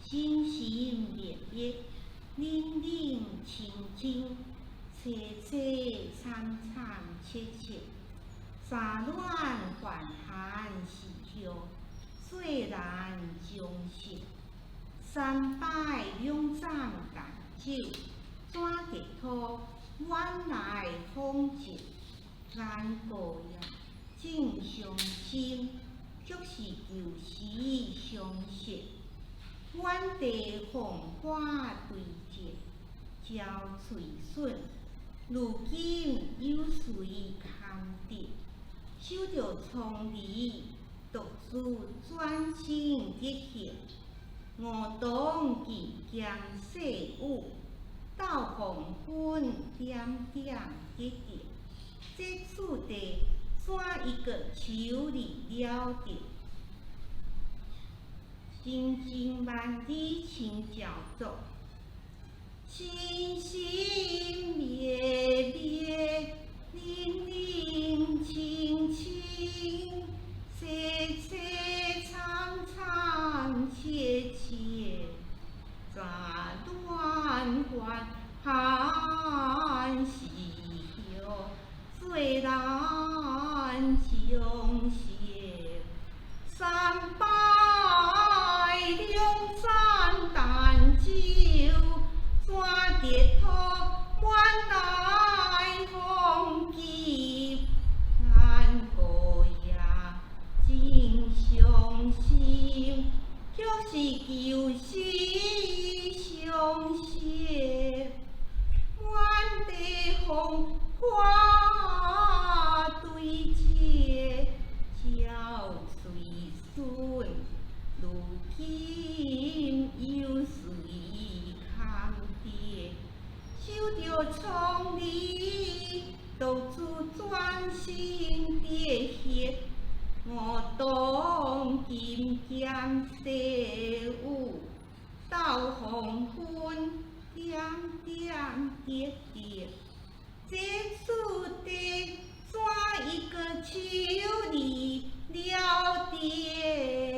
心心灭灭，冷冷清清，切切惨惨切切，沙乱环寒是后，水难将息。三拜两盏干酒，转地土，晚来风急。咱个呀，正伤心，却是旧时相识。远地红花对接，交翠笋，如今有谁堪得？守着葱梨，独自转身跌行。梧桐渐渐细雨，到黄昏点点滴滴。这次第怎一个秋日了得？心经万里情交作，心心灭灭，冷冷清清，切切惨惨切切，杂乱环寒是后，水难将息。三拜两盏淡酒，转地土，晚来风急。咱个呀，真伤心，却是旧时相识。远地红花对接，交翠笋，如今有谁堪得？守着葱梨，独自转身跌歇。梧桐渐渐细雨，到黄昏点点滴滴。这次第怎一个秋日了得？